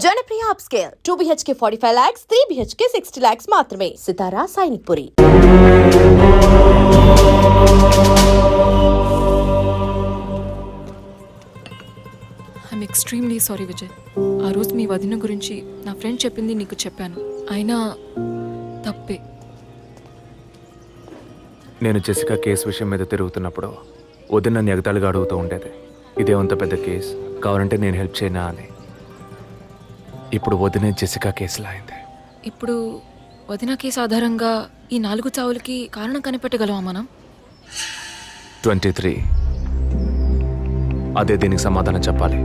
Janapriya upscale 2 BHK 45 lakhs, 3 BHK 60 lakhs మాత్రమే. Sitara Sainikpuri. I'm extremely sorry Vijay. ఆ రోజు మీ వదిన గురించి నా ఫ్రెండ్ చెప్పింది నీకు చెప్పాను. అయినా తప్పే. నేను జెసికా కేసు విషయం మీద తిరుగుతున్నప్పుడు వదిన నన్ను ఎగతాళిగా అడుగుతూ ఉండేది, ఇదేమంత పెద్ద కేసు, కావాలంటే నేను హెల్ప్ చేయనా అని. ఇప్పుడు వదిన జెసికా కేసులా అయింది. ఇప్పుడు వదిన కేసు ఆధారంగా ఈ 4 చావులకి కారణం కనిపెట్టగలమా మనం? 23. అదే దీనికి సమాధానం చెప్పాలి.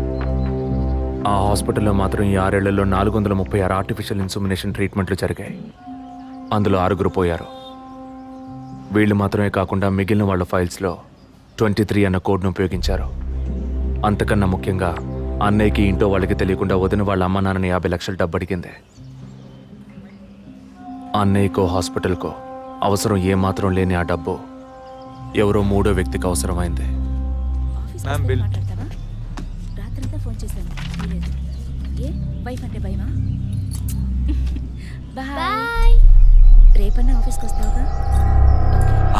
ఆ హాస్పిటల్లో మాత్రం ఈ 6 ఏళ్లలో 436 ఆర్టిఫిషియల్ ఇన్సుమినేషన్ ట్రీట్మెంట్లు జరిగాయి. అందులో 6 పోయారు. వీళ్ళు మాత్రమే కాకుండా మిగిలిన వాళ్ళ ఫైల్స్లో 23 అన్న కోడ్ను ఉపయోగించారు. అంతకన్నా ముఖ్యంగా అన్నయ్యకి ఇంట్లో వాళ్ళకి తెలియకుండా వదిన వాళ్ళ అమ్మ నాన్నని 50 లక్షలు డబ్బు అడిగింది. అన్నయ్యకో హాస్పిటల్కో అవసరం ఏమాత్రం లేని ఆ డబ్బు ఎవరో 3వ వ్యక్తికి అవసరమైంది. రాత్రంతా ఫోన్ చేశాను. ఏ వైఫ్ అంటే భయమా? బాయ్. రేపన్నా ఆఫీస్కి వస్తావుగా?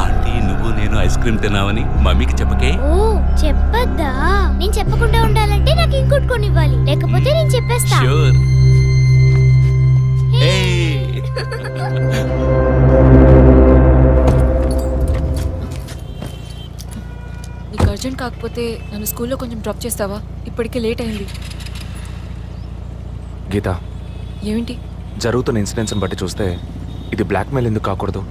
ఆంటీ, నువ్వు నేను ఐస్ క్రీమ్ తిన్నావని మమ్మీకి చెప్పకే. ఓ చెప్పద్దా? నేను చెప్పకుండా ఉండాలంటే నాకు ఇంకోటి కొనివ్వాలి, లేకపోతే నేను చెప్పేస్తా. ష్యూర్. నీకు అర్జెంట్ కాకపోతే నన్ను స్కూల్లో కొంచెం డ్రాప్ చేస్తావా? ఇప్పటికే లేట్ అయింది. గీత, ఏమిటి జరుగుతున్న ఇన్సిడెంట్స్ని బట్టి చూస్తే ఇది బ్లాక్మెయిల్ ఎందుకు కాకూడదు?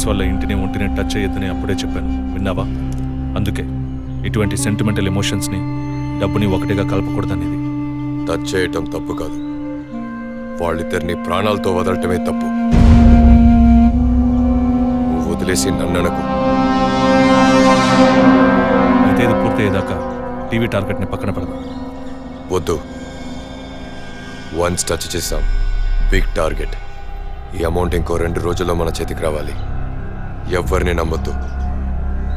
వాళ్ళ ఇంటిని ఒంటిని టచ్ చేయొద్దని అప్పుడే చెప్పాను, విన్నావా? అందుకే ఇటువంటి సెంటిమెంటల్ ఎమోషన్స్ని డబ్బుని ఒకటిగా కలపకూడదనేది. టచ్ చేయటం తప్పు కాదు, వాళ్ళిద్దరిని ప్రాణాలతో వదలటమే తప్పు. నువ్వు వదిలేసి నన్ననకు. అయితే ఇది పూర్తయ్యేదాకా టీవీ టార్గెట్ని పక్కన పెడదాం. వద్దు, వన్స్ టచ్ చేసాం, బిగ్ టార్గెట్. ఈ అమౌంట్ ఇంకో 2 రోజుల్లో మన చేతికి రావాలి. ఎవరిని నమ్మొద్దు,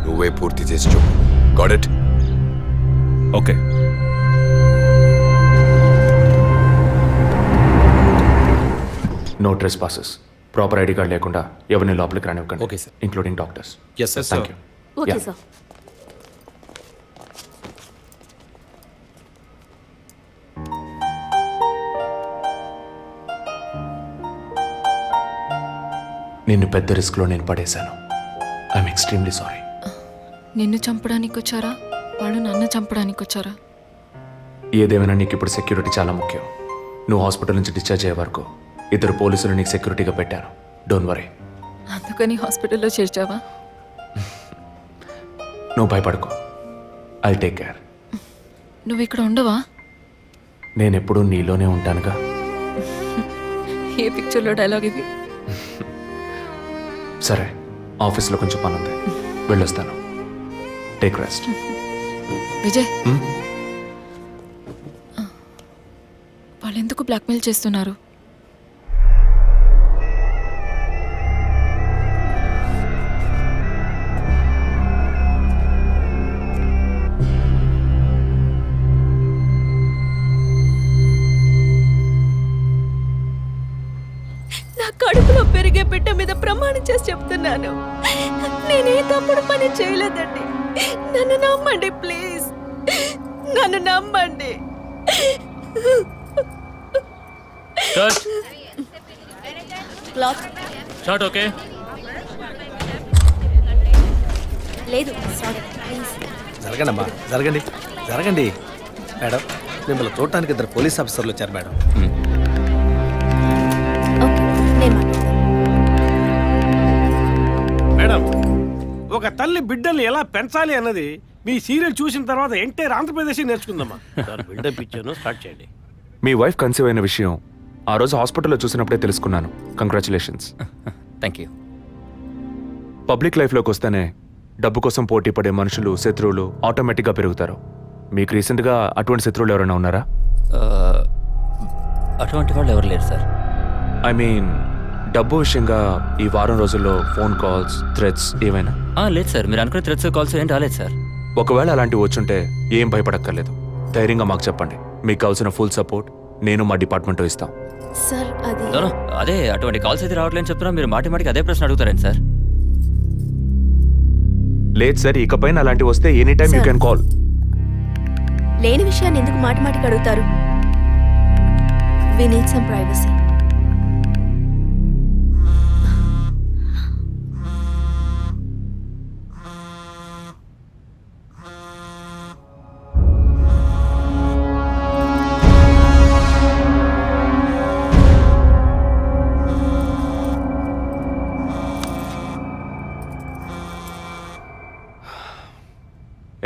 నువ్వే పూర్తి చేసి చూపు. Got it? Okay. No trespasses. Proper ID card లేకుండా ఎవరిని లోపలికి రానివ్వకండి. Okay sir. Including doctors. Yes sir. Thank you. Okay sir. నిన్ను పెద్ద రిస్క్లో నేను పడేశాను. I'm extremely sorry. నిన్ను చంపడానికి వచ్చారా, వాళ్ళు నన్ను చంపడానికి వచ్చారా? ఏదేమైనా నీకు ఇప్పుడు సెక్యూరిటీ చాలా ముఖ్యం. నువ్వు హాస్పిటల్ నుంచి డిశ్చార్జ్ అయ్యే వరకు 2 పోలీసులు నీకు సెక్యూరిటీగా పెట్టాను. Don't worry. అందుకని హాస్పిటల్లో చేర్చావా? నువ్వు భయపడకు, ఐ టేక్ కేర్. నువ్వు ఇక్కడ ఉండవా? నేను ఎప్పుడూ నీలోనే ఉంటానుగా. ఏ పిక్చర్లో డైలాగ్ ఇది? సరే, ఆఫీస్లో కొంచెం పని ఉంది, వెళ్ళొస్తాను. Take rest. విజయ్, వాళ్ళు ఎందుకు బ్లాక్మెయిల్ చేస్తున్నారు? నా కడుపులో పెరిగే బిడ్డ మీద ప్రమాణం చేసి చెప్తున్నాను, నేనే తప్పుడు పని చేయలేదండి. నన్ను నమ్మండి ప్లీజ్, నన్ను నమ్మండి. Shot okay. లేదు సారీ ప్లీజ్. జరగండి అమ్మా, జరగండి జరగండి. మేడం, మిమ్మల్ని చూడటానికి 2 పోలీస్ ఆఫీసర్లు వచ్చారు మేడం. ఓకే, నేను మాట్లాడతాను. మేడం, ఒక తల్లి బిడ్డల్ని ఎలా పెంచాలి అన్నది మీ సీరియల్ చూసిన తర్వాత ఎంటైర్ ఆంధ్రప్రదేశ్ నేర్చుకుందామా. బిల్డప్ ఇచ్చాను, స్టార్ట్ చేయండి. మీ వైఫ్ కన్సీవ్ అయిన విషయం ఆ రోజు హాస్పిటల్లో చూసినప్పుడే తెలుసుకున్నాను. కంగ్రాచులేషన్స్. Thank you. పబ్లిక్ లైఫ్లోకి వస్తేనే డబ్బు కోసం పోటీ పడే మనుషులు, శత్రువులు ఆటోమేటిక్గా పెరుగుతారు. మీకు రీసెంట్గా అటువంటి శత్రువులు ఎవరైనా ఉన్నారా? అటువంటి వాళ్ళు ఎవరు లేరు సార్. ఐ మీన్ డబ్బు విషయంగా ఈ వారం రోజుల్లో ఫోన్ కాల్స్, థ్రెట్స్ ఏమైనా? లేదు సార్, మీరు అనుకునే థ్రెడ్స్ కాల్స్ ఏం రాలేదు సార్. ఒకవేళ అలాంటివి వచ్చుంటే ఏం భయపడక్కర్లేదు. ధైర్యంగా మాకు చెప్పండి. మీకు కావాల్సిన ఫుల్ సపోర్ట్ నేను మా డిపార్ట్మెంట్ ఇస్తాం. సార్ అది No, అదే అటువంటి కాల్స్ అయితే రావట్లేని చెప్తున్నా, మీరు మాటి మాటికి అదే ప్రశ్న అడుగుతారండి సార్. లేదు సార్, ఇకపైన అలాంటివి వస్తే any time you can call. లేని విషయాన్ని ఎందుకు మాటి మాటికి అడుగుతారు? We need some privacy.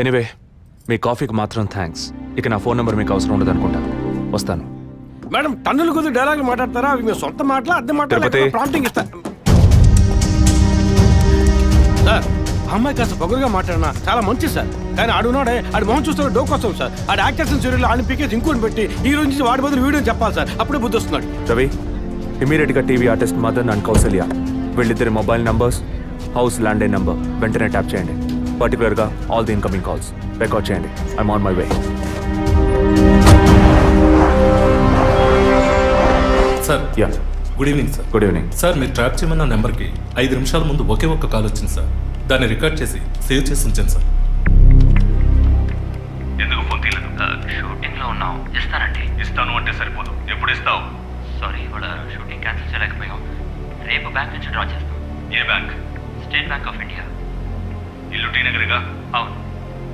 Anyway, మీ కాఫీకి మాత్రం థ్యాంక్స్. ఇక నా ఫోన్ నెంబర్ మీకు అవసరం ఉండదు అనుకుంటా. వస్తాను. మేడం, టన్నులు కొద్ది డైలాగులు మాట్లాడతారా? అవి మీ సొంత మాటలా, అద్దె తిరుపతి. మాటలా? ప్రాంప్టింగ్ ఇస్తా. సార్, ఆ అమ్మాయి కాస్త పొగరుగా మాట్లాడినా చాలా మంచిది సార్. కానీ ఆడున్నాడే, ఆడి మొహం చూస్తే డోకొస్తాం సార్. ఆడి యాక్టర్స్ సీరియల్ ఆడిని పీకేసి ఇంకోటి పెట్టి ఈ రోజు నుంచి వాడి బదులు వీడియో చెప్పాలి సార్. అప్పుడే బుద్ధి వస్తున్నాడు. రవి, ఇమీడియట్గా TV artist Madan and Kausalya వీళ్ళిద్దరి mobile numbers, house landline number వెంటనే ట్యాప్ చేయండి. పర్టికులర్గా all the incoming calls record చేయండి. I'm on my way. Sir, ya, good evening sir. Good evening. Sir, మీరు ట్రాప్ చేయమన్న నెంబర్కి 5 నిమిషాల ముందు ఒకే ఒక్క కాల్ వచ్చింది సార్. దాన్ని రికార్డ్ చేసి సేవ్ చేసి ఉంచాను సార్. ఎందుకు ఫోన్ తీయలేదు? షూటింగ్లో ఉన్నాం. ఇస్తానండి. ఇస్తాను అంటే సరిపోదు. ఎప్పుడు ఇస్తావు? సారీ, ఇవాళ షూటింగ్ క్యాన్సిల్ చేయలేకపోయాం. రేపు బ్యాంక్ నుంచి డ్రా చేస్తాం. ఏ bank? State Bank of India. ఇల్లు టీ నగర్గా? అవును.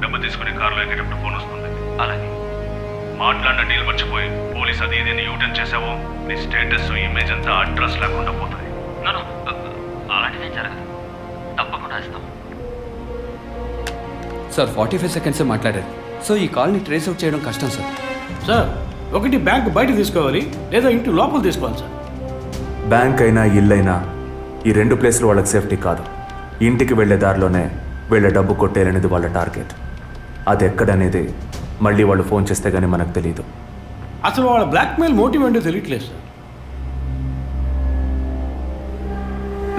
డబ్బు తీసుకుని కారులో ఎక్కేటప్పుడు ఫోన్ వస్తుంది. అలాగే. మాట్లాడిన డీల్ మర్చిపోయి పోలీస్ అది ఇదేని యూటర్న్ చేసావో నీ స్టేటస్, ఇమేజ్ అంతా అడ్రస్ లేకుండా పోతాయి. నో, అలాంటిదేం జరగదు. తప్పకుండా ఇస్తాం. సార్ 45 సెకండ్సే మాట్లాడారు. సో ఈ కాల్ని ట్రేస్ అవుట్ చేయడం కష్టం సార్. సార్, ఒకటి బ్యాంక్ బయట తీసుకోవాలి, లేదా ఇంటి లోపల తీసుకోవాలి సార్. బ్యాంక్ అయినా ఇల్లైనా ఈ రెండు ప్లేస్లు వాళ్ళకి సేఫ్టీ కాదు. ఇంటికి వెళ్ళే దారిలోనే వీళ్ళ డబ్బు కొట్టేయాలనేది వాళ్ళ టార్గెట్. అది ఎక్కడనేది మళ్ళీ వాళ్ళు ఫోన్ చేస్తే గానీ మనకు తెలియదు. అసలు వాళ్ళ బ్లాక్మెయిల్ మోటివ్ ఏంటో తెలియట్లేదు సార్.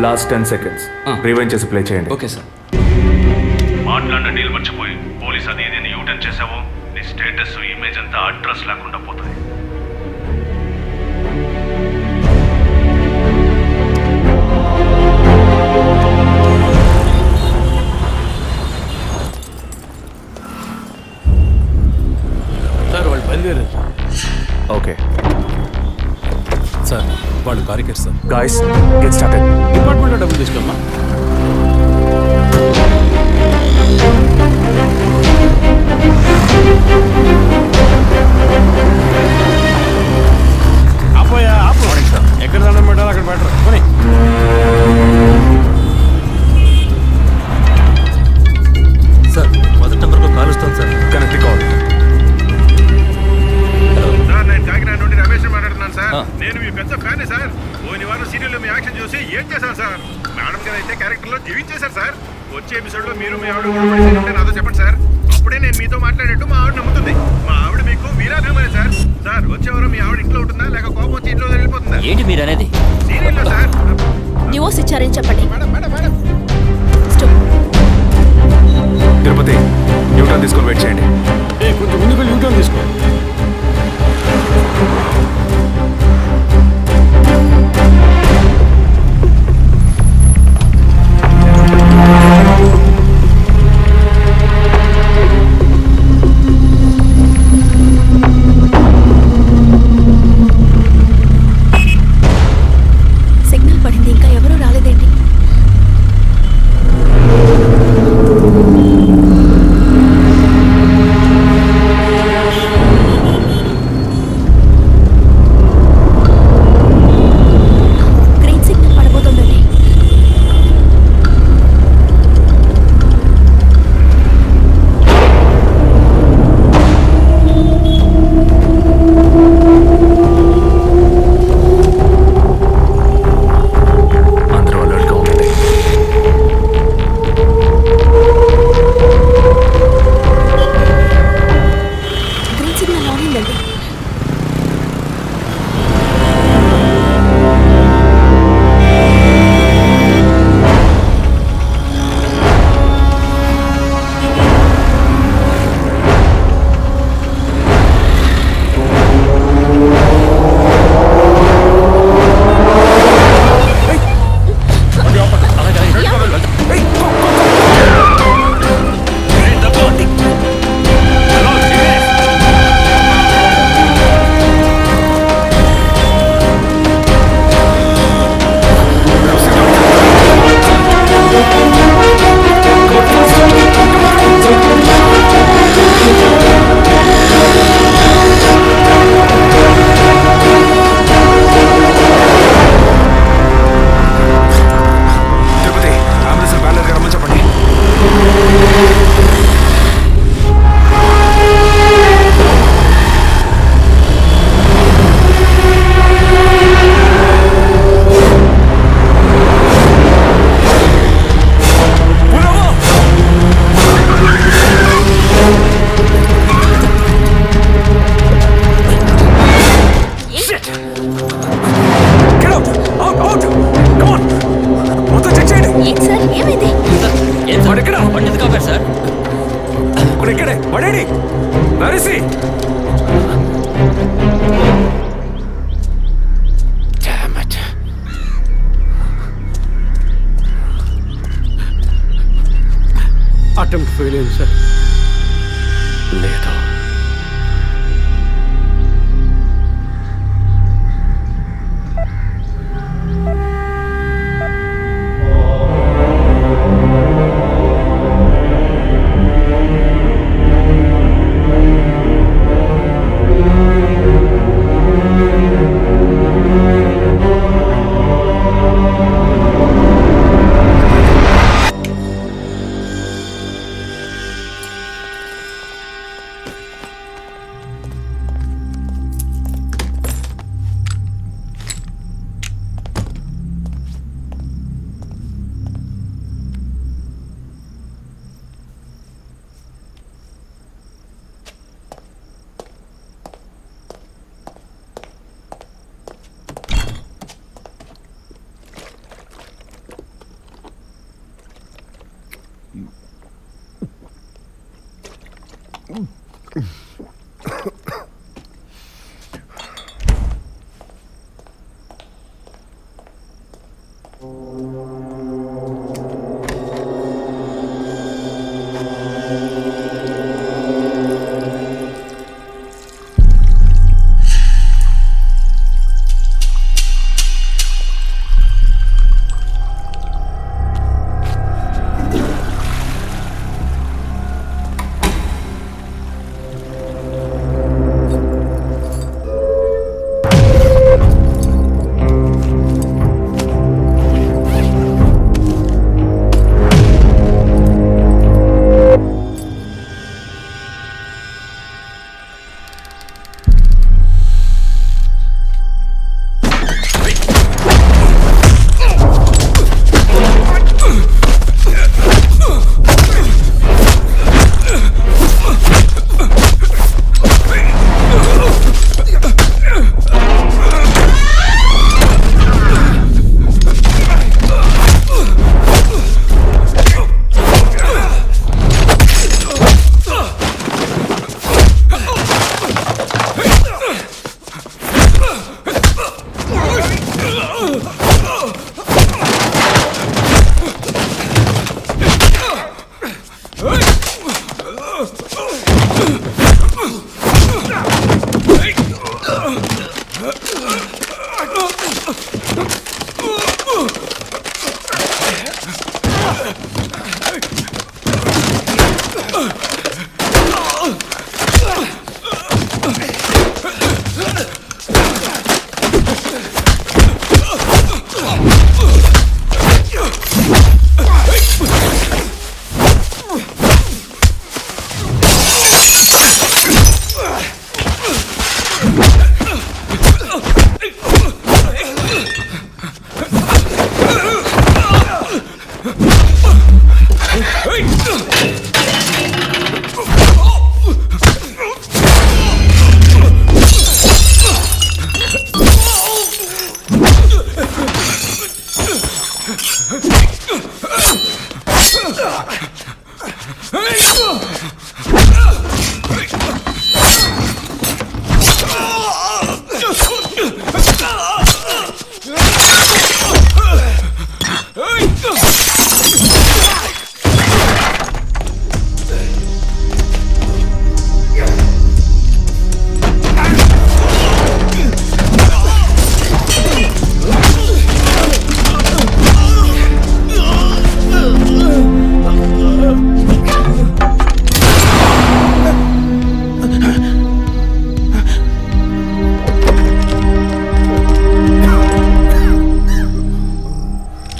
లాస్ట్ 10 సెకండ్స్ రివైండ్ చేసి ప్లే చేయండి. Okay sir. మాట్లాడిన డీల్ మర్చిపోయి పోలీస్ అది ఇదేని యూటర్న్ చేసావో నీ స్టేటస్, ఇమేజ్ అంతా అడ్రస్ లేకుండా పోతాయి. సార్, వాళ్ళు బయలుదేరారు సార్. ఓకే సార్, వాళ్ళు కారికేట్ సార్. Guys, get started. డిపార్ట్మెంట్లో డబ్బులు తీసుకోమ్మా. ఆపోయా, ఆపు. ఎక్కడ దండం పెట్టాలో అక్కడ పెట్టరు. కొని సార్, మొదటి నెంబర్లో కాల్ వస్తాను సార్. Connect call. సార్, నేను కాకినాడ నుండి రమేష్ మాట్లాడుతున్నాను సార్. నేను మీ పెద్ద ఫ్యాన్ సార్. పోయిన వారం సీరియల్లో మీ యాక్షన్ చూసి ఏం చేశాను సార్. మేడం గారు అయితే క్యారెక్టర్లో జీవించేశారు సార్. వచ్చే ఎపిసోడ్లో మీరు మీ ఆవిడ ఉంటే నాతో చెప్పండి సార్. అప్పుడే నేను మీతో మాట్లాడేట్టు మా ఆవిడ నమ్ముతుంది. మా ఆవిడ మీకు వీరాభిమాని సార్. సార్, వచ్చే వారం మీ ఆవిడ ఇంట్లో ఉంటుందా, లేక కోపం వచ్చి ఇంట్లో వెళ్ళిపోతుందా? ఏంటి మీరు అనేది? సీరియల్లో సార్. డివోర్స్ ఇచ్చారని చెప్పండి. Madam madam madam Tirupati, U turn తీసుకొని వెయిట్ చేయండి. కొంచెం ముందుకు వెళ్ళి యూటర్న్ తీసుకో. సిగ్నల్ పడింది, ఇంకా ఎవరూ రాలేదేంటి? సార్ ఏమైంది? ఏం సార్ ఇక్కడ బండి ఎందుకు ఆపారు సార్? ఇక్కడే పడేడి నరిసి అటెంప్ట్ ఫెయిల్ అయింది సార్. లేదు.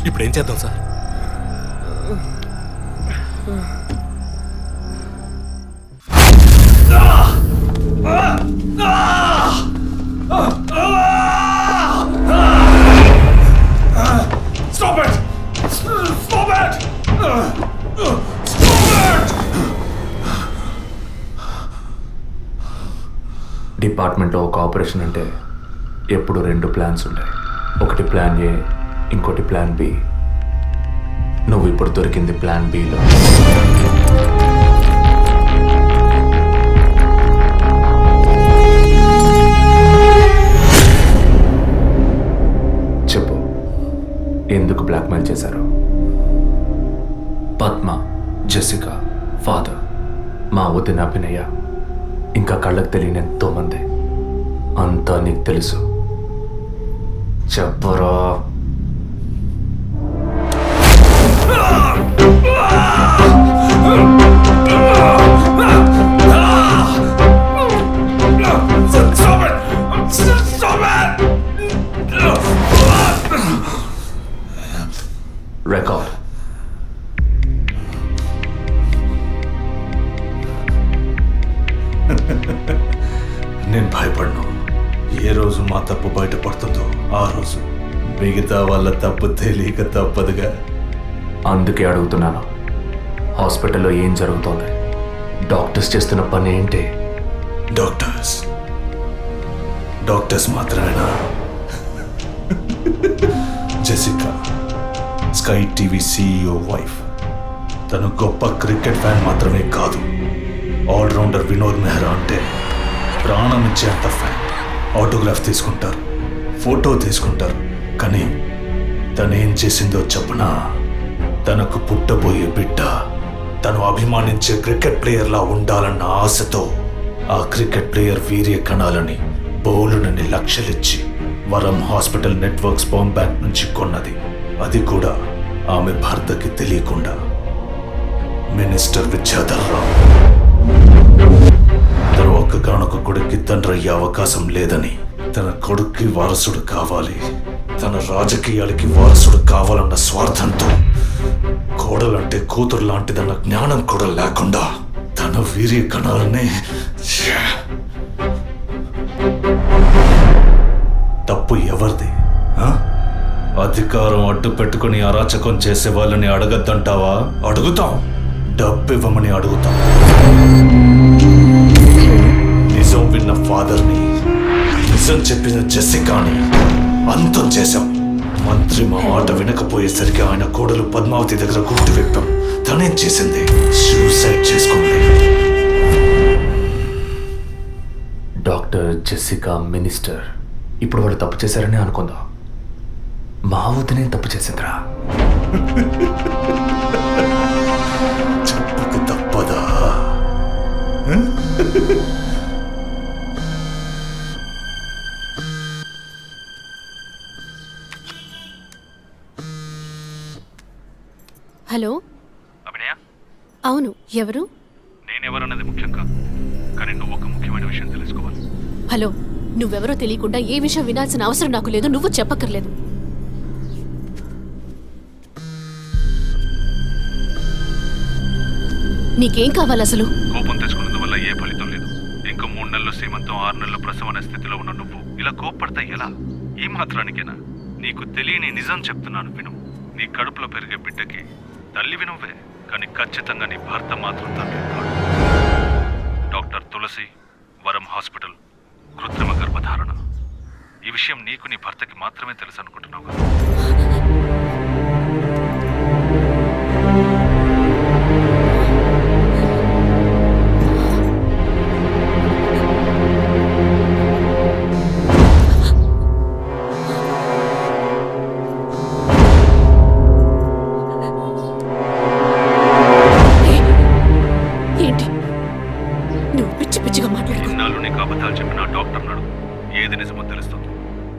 ఇప్పుడు ఏం చేద్దాం సార్? డిపార్ట్మెంట్లో ఒక ఆపరేషన్ అంటే ఎప్పుడు 2 ప్లాన్స్ ఉంటాయి. ఒకటి ప్లాన్ ఏ, ఇంకోటి ప్లాన్ బి. నువ్వు ఇప్పుడు దొరికింది ప్లాన్ బిలో. చెప్పు, ఎందుకు బ్లాక్మెయిల్ చేశారు? పద్మ, జెసికా, ఫాదర్, మా వదిన అభినయ, ఇంకా కళ్ళకు తెలియని ఎంతో మంది. అంతా నీకు తెలుసు. చెప్పరా. రికార్డ్. నేను భయపడను. ఏ రోజు మా తప్పు బయటపడుతుందో ఆ రోజు మిగతా వాళ్ళ తప్పు తెలియక తప్పదుగా. అందుకే అడుగుతున్నాను, హాస్పిటల్లో ఏం జరుగుతోంది? డాక్టర్స్ చేస్తున్న పని ఏంటి? డాక్టర్స్ మాత్రమేనా? Jessica sky TV CEO wife. తను గొప్ప క్రికెట్ ఫ్యాన్ మాత్రమే కాదు, ఆల్రౌండర్ వినోద్ మెహ్రా అంటే ప్రాణం ఇచ్చేంత ఫ్యాన్. ఆటోగ్రాఫ్ తీసుకుంటారు, ఫోటో తీసుకుంటారు. కానీ తనేం చేసిందో చెప్పనా? తనకు పుట్టబోయే బిడ్డ తను అభిమానించే క్రికెట్ ప్లేయర్లా ఉండాలన్న ఆశతో ఆ క్రికెట్ ప్లేయర్ వీర్య కణాలని బౌలునని లక్షలిచ్చి వరం హాస్పిటల్ నెట్వర్క్ స్పామ్ బ్యాంక్ నుంచి కొన్నది. అది కూడా ఆమె భర్తకి తెలియకుండా. మినిస్టర్ విద్యాధర్ రావు తన ఒక్కగానొక్క కొడుక్కి తండ్రి అయ్యే అవకాశం లేదని, తన కొడుక్కి వారసుడు కావాలి, తన రాజకీయాలకి వారసుడు కావాలన్న స్వార్థంతో కోడలంటే కూతురు లాంటిదన్న జ్ఞానం కూడా లేకుండా తన వీర్య కణాలనే. తప్పు ఎవరిది? అధికారం అడ్డు పెట్టుకుని అరాచకం చేసే వాళ్ళని అడగద్దంటావా? అడుగుతాం. డబ్బు ఇవ్వమని అడుగుతాం. నిజం విన్న ఫాదర్ని, నిజం చెప్పిన జెసికాని అంతం చేశాం. మంత్రి మా మాట వినకపోయేసరికి ఆయన కోడలు పద్మావతి దగ్గర గుర్తు విప్పాం. తనేం చేసింది? సూసైడ్ చేసుకుంది. డాక్టర్, జెసికా, మినిస్టర్, ఇప్పుడు వాళ్ళు తప్పు చేశారని అనుకుందాం. మా వదినే తప్పు చేసిందిరా. చెప్పక తప్పదా? హలో, అభినయ, అవును, ఎవరు? నేనెవరన్నది ముఖ్యం కాదు, కానీ నువ్వు ఒక ముఖ్యమైన విషయం తెలుసుకోవాలి. హలో, నువ్వెవరో తెలియకుండా ఏ విషయం వినాల్సిన అవసరం నాకు లేదు. నువ్వు చెప్పక్కర్లేదు. నీకేం కావాలి అసలు? కోపం తెచ్చుకున్నందువల్ల ఏ ఫలితం లేదు. ఇంకో 3 నెలలు సీమంతం, 6 నెలల ప్రసవ అనే స్థితిలో ఉన్న నువ్వు ఇలా కోప్పడతా ఎలా? ఈ మాత్రానికేనా? నీకు తెలియని నిజం చెప్తున్నాను విను. నీ కడుపులో పెరిగే బిడ్డకి తల్లివి నువ్వే, కానీ ఖచ్చితంగా నీ భర్త మాత్రం తండ్రి కాదు. డాక్టర్ తులసి, వరం హాస్పిటల్, కృత్రిమ గర్భధారణ. ఈ విషయం నీకు నీ భర్తకి మాత్రమే తెలుసు అనుకుంటున్నావు కదా? ఏంటి నువ్వు పిచ్చి పిచ్చిగా మాట్లాడుకో. ఇన్నాళ్ళు నీకు అబద్ధాలు చెప్పిన డాక్టర్ నాడు ఏది నిజమో తెలుస్తుంది.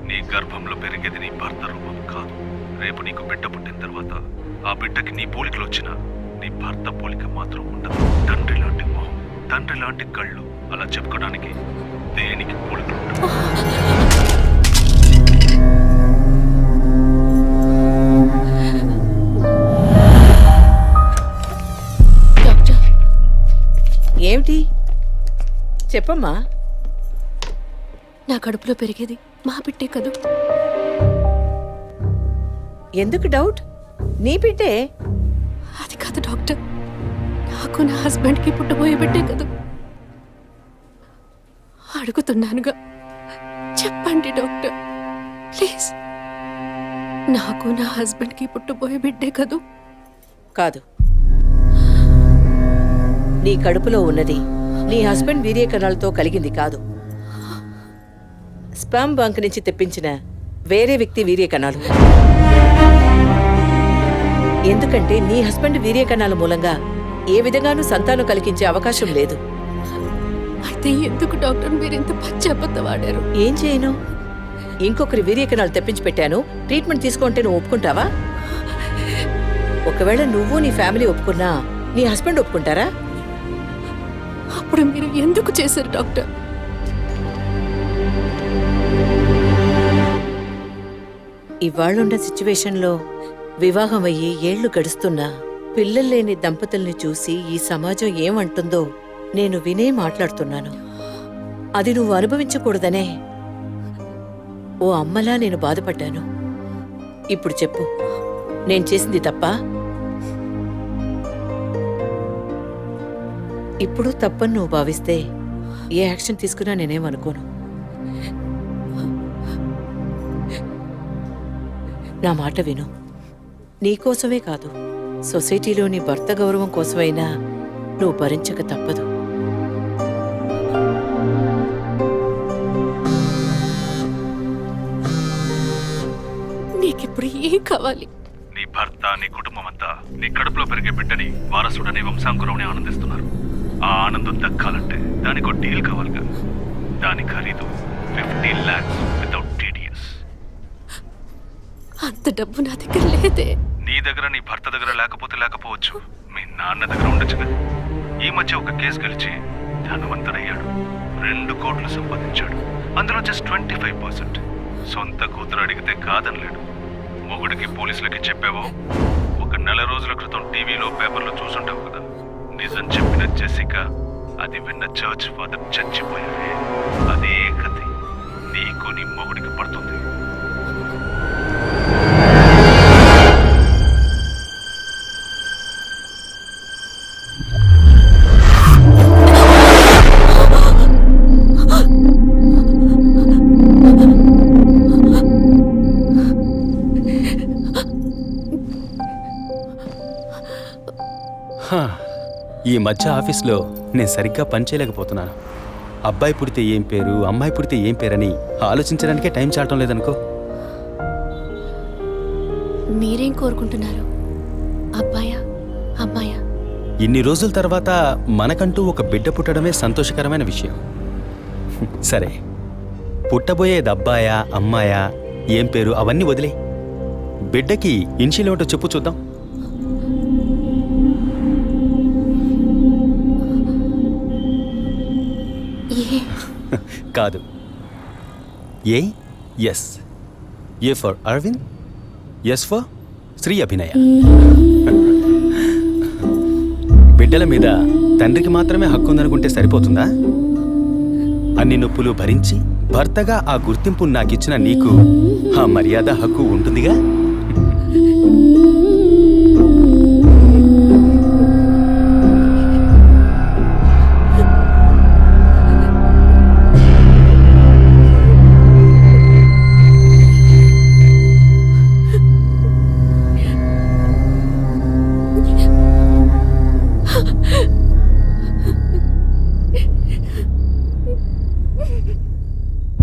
నీ గర్భంలో పెరిగేది నీ భర్త రూపం కాదు. రేపు నీకు బిడ్డ పుట్టిన తర్వాత ఆ బిడ్డకి నీ పోలికలు వచ్చినా నీ భర్త పోలిక మాత్రం ఉండదు. తండ్రి లాంటి మొహం, తండ్రి లాంటి కళ్ళు, అలా చెప్పుకోవడానికి దేనికి పోలికలు ఉండవు. డాక్టర్, ఏమిటి చెప్పమ్మా? నా కడుపులో పెరిగేది మా బిడ్డే కదూ? ఎందుకు డౌట్? నీ బిడ్డే. అది కాదు డాక్టర్, నాకు నా హస్బెండ్కి పుట్టబోయే బిడ్డే కదూ? అడుగుతున్నానుగా, చెప్పండి డాక్టర్ ప్లీజ్. నాకు నా హస్బెండ్కి పుట్టబోయే బిడ్డే కదూ? కాదు, నీ కడుపులో ఉన్నది నీ హస్బెండ్ వీర్య కణాలతో కలిగింది కాదు, స్పామ్ బంక్ నుంచి తెప్పించిన వేరే వ్యక్తి వీర్య కణాలు. ఎందుకంటే నీ హస్బెండ్ వీర్య కణాల మూలంగా ఏ విధంగానూ సంతానం కలిగించే అవకాశం లేదు. అయితే ఎందుకు డాక్టర్ మీరు ఇంత పచ్చబద్ధ వాడారు? ఏం చేయను? ఇంకొకరి వీర్య కణాలు తెప్పించి పెట్టాను, ట్రీట్మెంట్ తీసుకుంటే నువ్వు ఒప్పుకుంటావా? ఒకవేళ నువ్వు నీ ఫ్యామిలీ ఒప్పుకున్నా నీ హస్బెండ్ ఒప్పుకుంటారా? అప్పుడు మీరు ఎందుకు చేశారు డాక్టర్? ఇవాళ్ళున్న సిచ్యువేషన్లో వివాహం అయ్యి ఏళ్లు గడుస్తున్నా పిల్లలు లేని దంపతుల్ని చూసి ఈ సమాజం ఏమంటుందో నేను వినే మాట్లాడుతున్నాను. అది నువ్వు అనుభవించకూడదనే ఓ అమ్మలా నేను బాధపడ్డాను. ఇప్పుడు చెప్పు, నేను చేసింది తప్పా? ఇప్పుడు తప్పని నువ్వు భావిస్తే ఏ యాక్షన్ తీసుకున్నా నేనేమనుకోను. నా మాట విను. నీకోసమే కాదు, సొసైటీలోని భర్త గౌరవం కోసమైనా నువ్వు భరించక తప్పదు. నీకిప్పుడు ఏం కావాలి? నీ భర్త, నీ కుటుంబం అంతా నీ కడుపులో పెరిగే బిడ్డని వారసుడని వంశాంకురమని ఆనందిస్తున్నారు. ఆ ఆనందం దక్కాలంటే దానికి ఒక డీల్ కావాలిగా. దాని ఖరీదు 50 lakhs వితౌట్ TDS. అంత డబ్బు నా దగ్గర లేదే. నీ దగ్గర, నీ భర్త దగ్గర లేకపోవచ్చు, మీ నాన్న దగ్గర ఉండొచ్చుగా. ఈ మధ్య ఒక కేసు గెలిచి ధనవంతుడయ్యాడు, 2 కోట్లు సంపాదించాడు. అందులో జస్ట్ 25%. సొంత కూతురు అడిగితే కాదనలేడు. మొగుడికి, పోలీసులకి చెప్పావో, ఒక నెల రోజుల క్రితం టీవీలో పేపర్లో చూసుంటావు కదా. నిజం చెప్పిన జెసికా, అది విన్న చర్చ్ ఫాదర్ చచ్చిపోయారే. అదే కథ నీకు నీ మొగుడికి పడుతుంది. ఈ మధ్య ఆఫీస్లో నేను సరిగ్గా పనిచేయలేకపోతున్నాను. అబ్బాయి పుడితే ఏం పేరు, అమ్మాయి పుడితే ఏం పేరని ఆలోచించడానికే టైం చాలటం లేదనుకో. మీరేం కోరుకుంటున్నారు? అబ్బాయా, అమ్మాయా? ఇన్ని రోజుల తర్వాత మనకంటూ ఒక బిడ్డ పుట్టడమే సంతోషకరమైన విషయం. సరే, పుట్టబోయేది అబ్బాయా, అమ్మాయా, ఏం పేరు అవన్నీ వదిలే. బిడ్డకి ఇన్షియల్ ఏమిటో చెప్పు చూద్దాం. కాదు, A S. A for Aravind, S for Sri Abhinaya. బిడ్డల మీద తండ్రికి మాత్రమే హక్కు ఉందనుకుంటే సరిపోతుందా? అన్ని నొప్పులు భరించి భర్తగా ఆ గుర్తింపు నాకిచ్చిన నీకు ఆ మర్యాద, హక్కు ఉంటుందిగా.